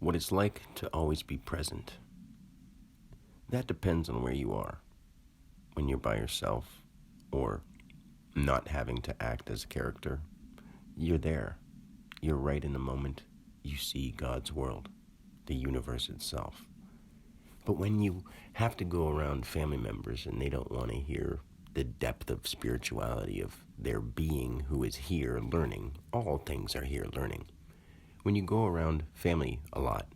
what it's like to always be present. That depends on where you are. When you're by yourself or not having to act as a character, you're there. You're right in the moment. You see God's world, the universe itself. But when you have to go around family members and they don't want to hear the depth of spirituality of their being who is here learning, all things are here learning. When you go around family a lot,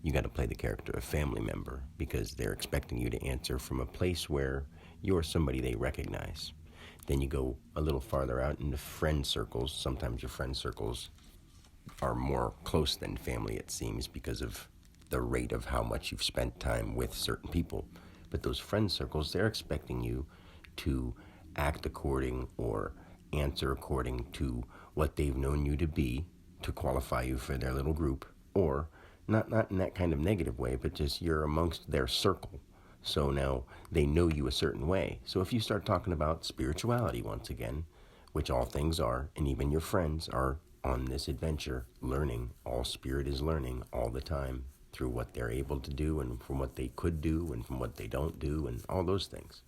you got to play the character of family member because they're expecting you to answer from a place where you're somebody they recognize. Then you go a little farther out into friend circles. Sometimes your friend circles are more close than family, it seems, because of the rate of how much you've spent time with certain people. But those friend circles, they're expecting you to act according or answer according to what they've known you to be to qualify you for their little group, or not in that kind of negative way, but just you're amongst their circle. So now they know you a certain way. So if you start talking about spirituality once again, which all things are, and even your friends are on this adventure learning, all spirit is learning all the time through what they're able to do and from what they could do and from what they don't do and all those things.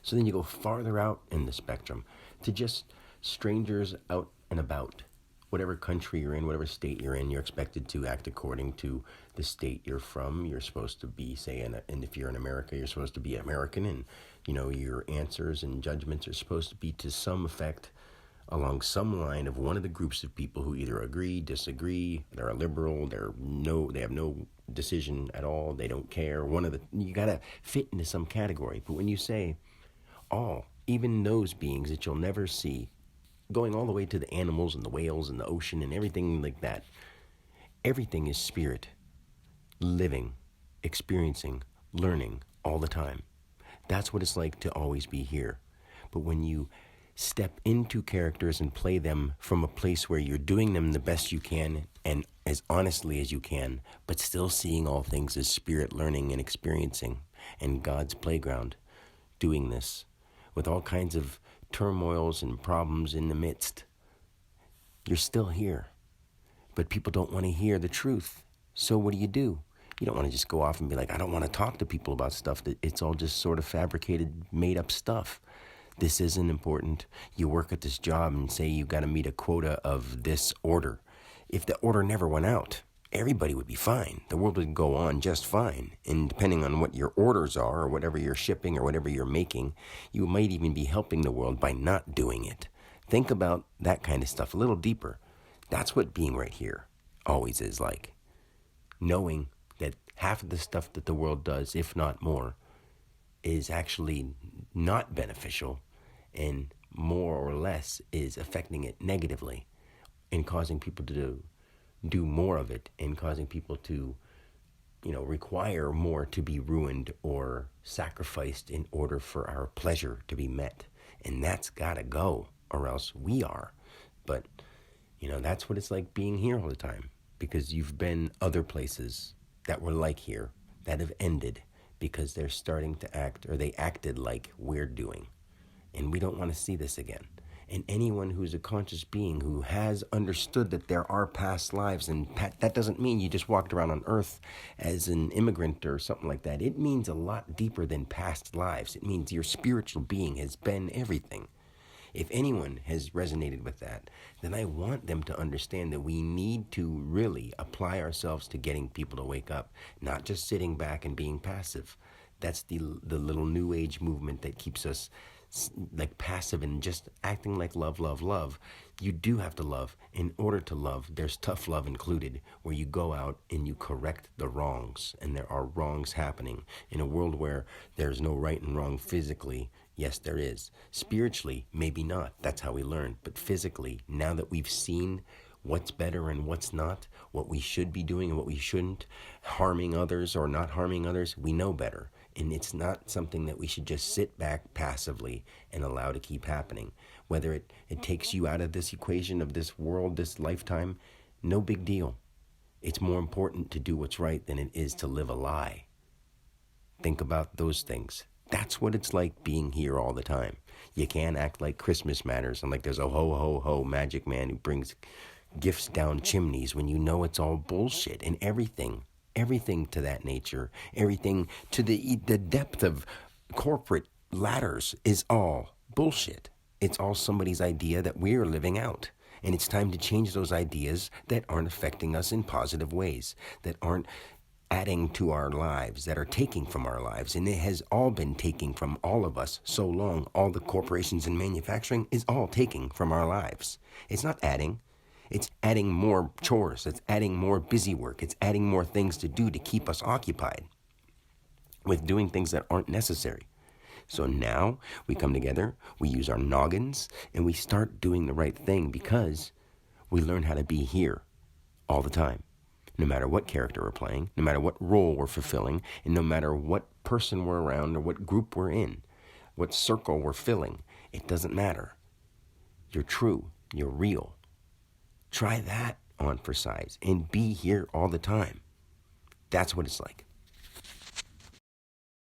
So then you go farther out in the spectrum to just strangers out and about. Whatever country you're in, whatever state you're in, you're expected to act according to the state you're from. You're supposed to be, say, and if you're in America, you're supposed to be American, and your answers and judgments are supposed to be to some effect along some line of one of the groups of people who either agree, disagree, they're a liberal, they have no decision at all, they don't care. You gotta fit into some category. But when you say all, even those beings that you'll never see, going all the way to the animals and the whales and the ocean and everything like that. Everything is spirit, living, experiencing, learning all the time. That's what it's like to always be here. But when you step into characters and play them from a place where you're doing them the best you can and as honestly as you can, but still seeing all things as spirit learning and experiencing and God's playground, doing this with all kinds of turmoils and problems in the midst, you're still here. But people don't want to hear the truth. So what do? You don't want to just go off and be like, I don't want to talk to people about stuff that it's all just sort of fabricated, made up stuff. This isn't important. You work at this job and say you got to meet a quota of this order. If the order never went out, everybody would be fine. The world would go on just fine. And depending on what your orders are or whatever you're shipping or whatever you're making, you might even be helping the world by not doing it. Think about that kind of stuff a little deeper. That's what being right here always is like. Knowing that half of the stuff that the world does, if not more, is actually not beneficial and more or less is affecting it negatively and causing people to do more of it and causing people to, require more to be ruined or sacrificed in order for our pleasure to be met. And that's gotta go, or else we are. But, that's what it's like being here all the time, because you've been other places that were like here that have ended because they're starting to act, or they acted like we're doing. And we don't want to see this again. And anyone who's a conscious being who has understood that there are past lives, and that doesn't mean you just walked around on Earth as an immigrant or something like that. It means a lot deeper than past lives. It means your spiritual being has been everything. If anyone has resonated with that, then I want them to understand that we need to really apply ourselves to getting people to wake up, not just sitting back and being passive. That's the little new age movement that keeps us like passive and just acting like love, love, love. You do have to love. In order to love, there's tough love included, where you go out and you correct the wrongs, and there are wrongs happening in a world where there's no right and wrong physically. Yes, there is. Spiritually, maybe not. That's how we learn. But physically, now that we've seen what's better and what's not, what we should be doing and what we shouldn't, harming others or not harming others, we know better. And it's not something that we should just sit back passively and allow to keep happening. Whether it takes you out of this equation of this world, this lifetime, no big deal. It's more important to do what's right than it is to live a lie. Think about those things. That's what it's like being here all the time. You can't act like Christmas matters and like there's a ho, ho, ho magic man who brings gifts down chimneys when you know it's all bullshit. And everything everything to that nature, everything to the depth of corporate ladders is all bullshit. It's all somebody's idea that we're living out. And it's time to change those ideas that aren't affecting us in positive ways, that aren't adding to our lives, that are taking from our lives. And it has all been taking from all of us so long. All the corporations and manufacturing is all taking from our lives. It's not adding. It's adding more chores. It's adding more busy work. It's adding more things to do to keep us occupied with doing things that aren't necessary. So now we come together, we use our noggins, and we start doing the right thing because we learn how to be here all the time. No matter what character we're playing, no matter what role we're fulfilling, and no matter what person we're around or what group we're in, what circle we're filling, it doesn't matter. You're true. You're real. Try that on for size and be here all the time. That's what it's like.